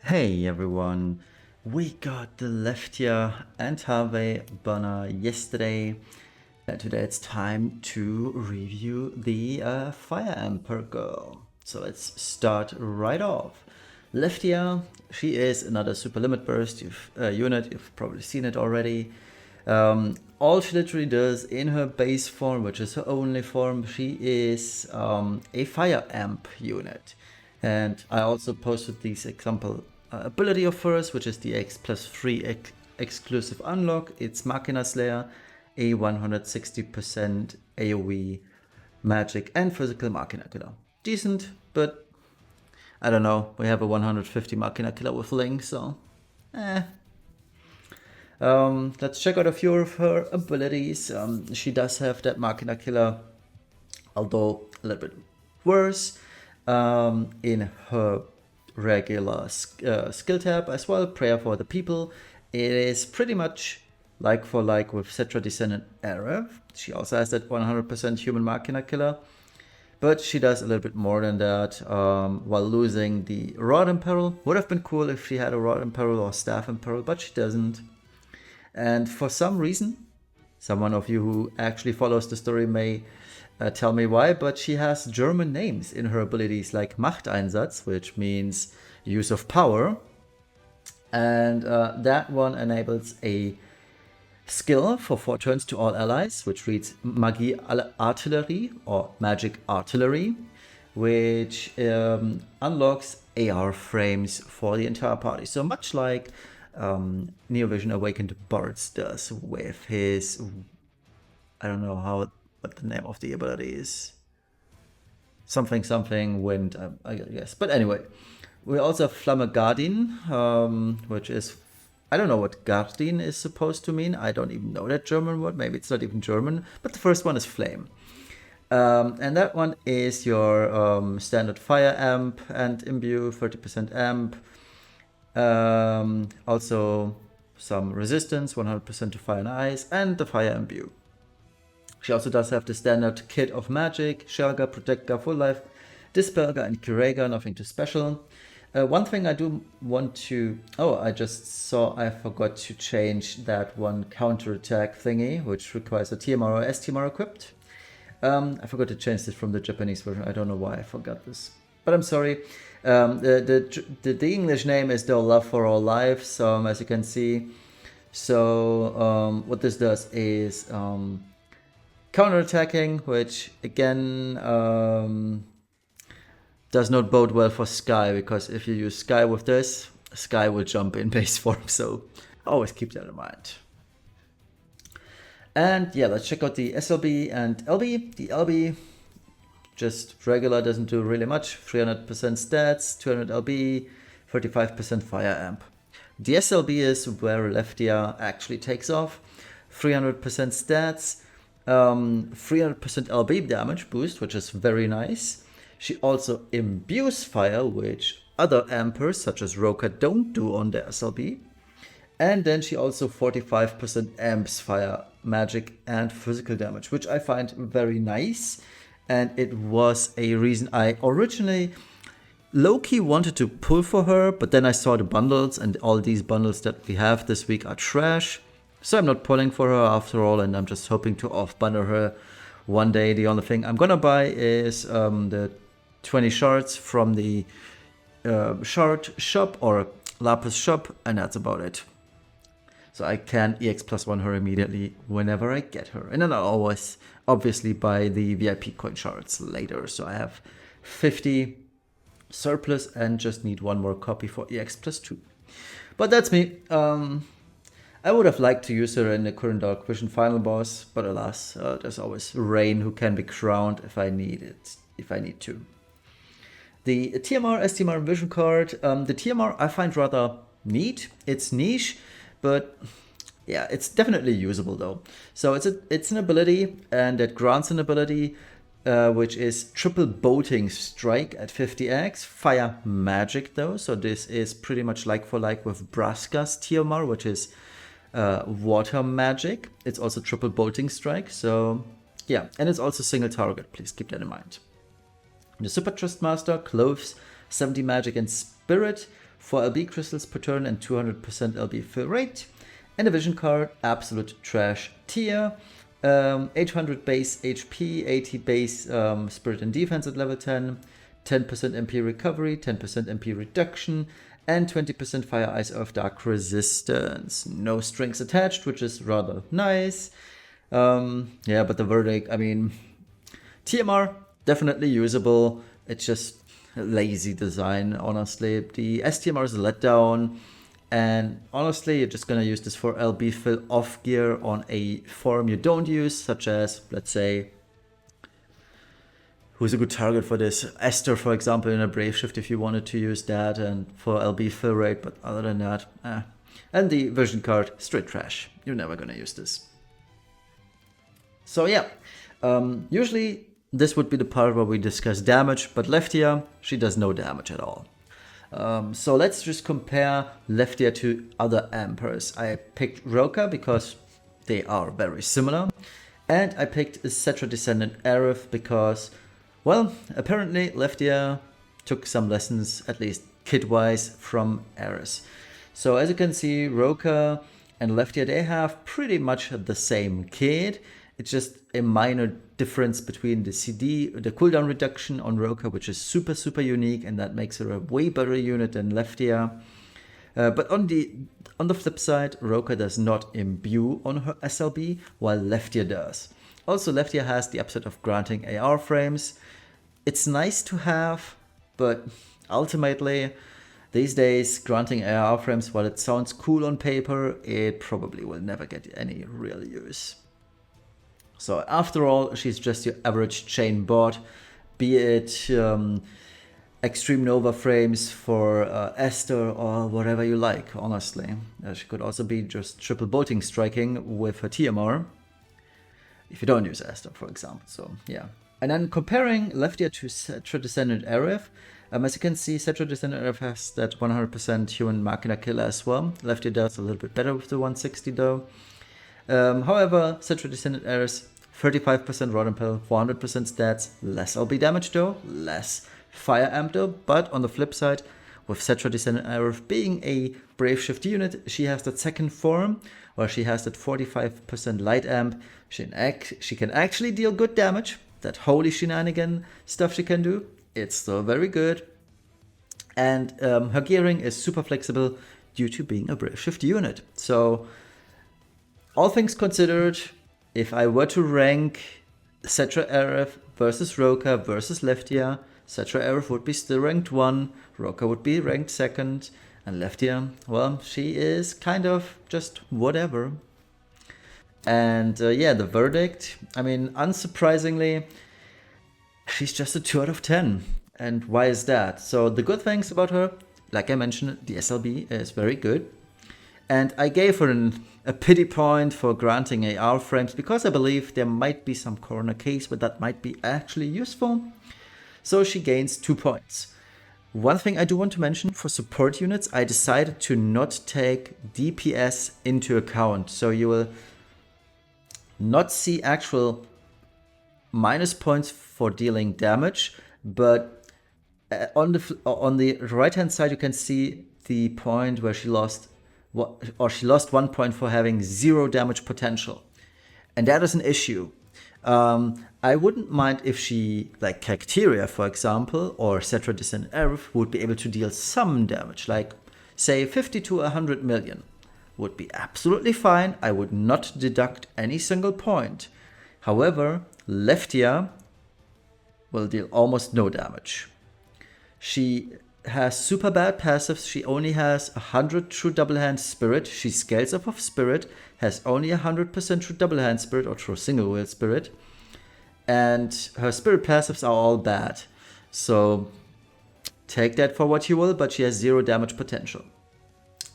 Hey everyone, we got the Lehftia and Heey banner yesterday, and today it's time to review the Fire Emperor girl. So let's start right off. Lehftia, she is another super limit burst unit, you've probably seen it already. All she literally does in her base form, which is her only form, she is a Fire Amp unit. And I also posted this example ability of hers, which is the X+3 exclusive unlock. It's Machina Slayer, a 160% AoE magic and physical Machina killer. Decent, but I don't know. We have a 150 Machina killer with Link, so let's check out a few of her abilities. She does have that Machina killer, although a little bit worse. In her regular skill tab as well, Prayer for the People. It is pretty much like for like with Cetra Descendant Arab. She also has that 100% human Machina killer, but she does a little bit more than that while losing the Rod Imperil. Would have been cool if she had a Rod Imperil or Staff Imperil, but she doesn't. And for some reason, someone of you who actually follows the story may tell me why, but she has German names in her abilities like Machteinsatz, which means use of power. And that one enables a skill for 4 turns to all allies, which reads Magie Artillery or Magic Artillery, which unlocks AR frames for the entire party. So much like Neovision Awakened Bards does with his, I don't know what the name of the ability is. Something wind, I guess. But anyway, we also have Flamme Gardin, which is, I don't know what Gardin is supposed to mean. I don't even know that German word. Maybe it's not even German. But the first one is Flame. And that one is your standard fire amp and imbue, 30% amp. Also some resistance, 100% to fire and ice, and the fire imbue. She also does have the standard kit of magic, Shelga, Protector, Full Life, Dispelga, and Curaga, nothing too special. One thing I do want to... Oh, I just saw I forgot to change that one counterattack thingy, which requires a TMR or STMR equipped. I forgot to change this from the Japanese version. I don't know why I forgot this. But I'm sorry. The English name is though Love for All Lives, as you can see. So what this does is counterattacking, which again does not bode well for Sky, because if you use Sky with this, Sky will jump in base form, so always keep that in mind. And yeah, let's check out the SLB and LB. The LB, just regular, doesn't do really much. 300% stats, 200 LB, 35% fire amp. The SLB is where Lehftia actually takes off. 300% stats, 300% LB damage boost, which is very nice. She also imbues fire, which other ampers such as Roca don't do on the SLB. And then she also 45% amps fire, magic, and physical damage, which I find very nice. And it was a reason I originally low-key wanted to pull for her, but then I saw the bundles, and all these bundles that we have this week are trash. So I'm not pulling for her after all, and I'm just hoping to off-banner her one day. The only thing I'm gonna buy is the 20 shards from the shard shop or lapis shop, and that's about it. So I can EX+1 her immediately whenever I get her. And then I'll always obviously buy the VIP coin shards later. So I have 50 surplus and just need one more copy for EX+2. But that's me. I would have liked to use her in the current Dark Vision final boss, but alas, there's always Rain who can be crowned if I need to. The TMR, STMR Vision card. The TMR I find rather neat. It's niche, but yeah, it's definitely usable though. So it's an ability, and it grants an ability which is triple bolting strike at 50x, fire magic though. So this is pretty much like for like with Braska's TMR, which is water magic. It's also triple bolting strike. So yeah, and it's also single target. Please keep that in mind. The Super Trust Master, Clothes, 70 magic and spirit, 4 LB crystals per turn and 200% LB fill rate. And a vision card, absolute trash tier. 800 base HP, 80 base spirit and defense at level 10, 10% MP recovery, 10% MP reduction, and 20% fire, ice, earth, dark resistance. No strings attached, which is rather nice. Yeah, but the verdict, I mean, TMR, definitely usable. It's just a lazy design, honestly. The STMR is a letdown. And honestly, you're just going to use this for LB fill off gear on a form you don't use, such as, let's say, who's a good target for this? Esther, for example, in a Brave Shift if you wanted to use that, and for LB fill rate, but other than that, And the vision card, straight trash. You're never going to use this. So yeah, usually this would be the part where we discuss damage, but Lehftia, she does no damage at all. So let's just compare Lehftia to other Ampers. I picked Roca because they are very similar. And I picked Cetra Descendant Aerith because, well, apparently Lehftia took some lessons, at least kit-wise, from Aerith. So as you can see, Roca and Lehftia, they have pretty much the same kit. It's just a minor difference between the CD, the cooldown reduction on Roca, which is super, super unique, and that makes her a way better unit than Lehftia. But on the flip side, Roca does not imbue on her SLB, while Lehftia does. Also, Lehftia has the upside of granting AR frames. It's nice to have, but ultimately, these days, granting AR frames, while it sounds cool on paper, it probably will never get any real use. So after all, she's just your average chain bot, be it Extreme Nova frames for Esther or whatever you like, honestly. She could also be just triple bolting striking with her TMR, if you don't use Esther, for example. So yeah. And then comparing Lehftia to Cetra Descendant Aerith, as you can see, Cetra Descendant Aerith has that 100% human Machina killer as well. Lehftia does a little bit better with the 160 though. However, Cetra Descendant Aerith, 35% Rod Impel, 400% stats, less LB damage though, less fire amp though, but on the flip side, with Cetra Descendant Aerith being a Brave Shift unit, she has that second form, where she has that 45% light amp, she can actually deal good damage, that holy shenanigan stuff she can do, it's still very good, and her gearing is super flexible due to being a Brave Shift unit. So, all things considered, if I were to rank Cetra Aerith versus Roca versus Lehftia, Cetra Aerith would be still ranked 1, Roca would be ranked 2nd, and Lehftia, well, she is kind of just whatever. And yeah, the verdict, I mean, unsurprisingly, she's just a 2 out of 10. And why is that? So the good things about her, like I mentioned, the SLB is very good. And I gave her a pity point for granting AR frames because I believe there might be some corner case where that might be actually useful. So she gains 2 points. One thing I do want to mention, for support units, I decided to not take DPS into account. So you will not see actual minus points for dealing damage, but on the right hand side you can see the point where she lost 1 point for having 0 damage potential, and that is an issue. I wouldn't mind if she, like Cacteria for example, or Cetra Descendant Aerith, would be able to deal some damage, like say 50 to 100 million. Would be absolutely fine, I would not deduct any single point. However, Lehftia will deal almost no damage. She has super bad passives, she only has 100 true double hand spirit, she scales off of spirit, has only 100% true double hand spirit or true single wheel spirit, and her spirit passives are all bad. So take that for what you will, but she has 0 damage potential.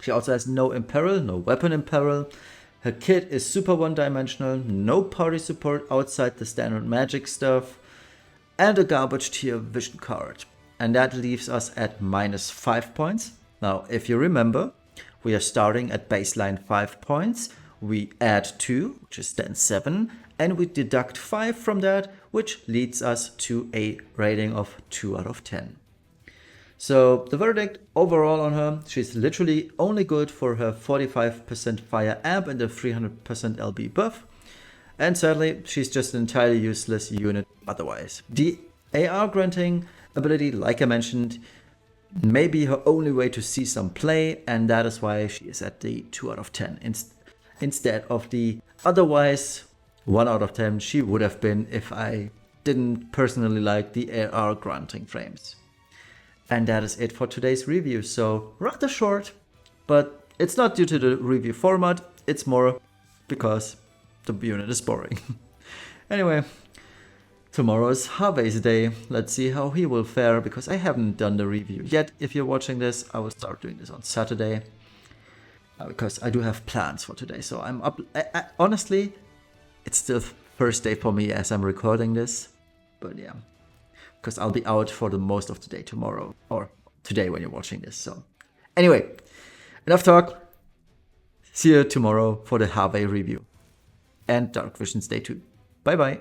She also has no imperil, no weapon imperil. Her kit is super one-dimensional, no party support outside the standard magic stuff, and a garbage tier vision card. And that leaves us at minus 5 points. Now, if you remember, we are starting at baseline 5 points. We add 2, which is then 7, and we deduct 5 from that, which leads us to a rating of 2 out of 10. So the verdict overall on her, she's literally only good for her 45% fire amp and the 300% LB buff. And sadly, she's just an entirely useless unit otherwise. The AR granting ability, like I mentioned, may be her only way to see some play, and that is why she is at the 2 out of 10 instead of the otherwise 1 out of 10 she would have been if I didn't personally like the AR granting frames. And that is it for today's review. So rather short, but it's not due to the review format, it's more because the unit is boring. Anyway, tomorrow is Harvey's day. Let's see how he will fare, because I haven't done the review yet. If you're watching this, I will start doing this on Saturday, because I do have plans for today. So I'm up. Honestly, it's still first day for me as I'm recording this, but yeah, because I'll be out for the most of the day tomorrow, or today when you're watching this. So anyway, enough talk. See you tomorrow for the Harvey review and Dark Visions Day 2. Bye bye.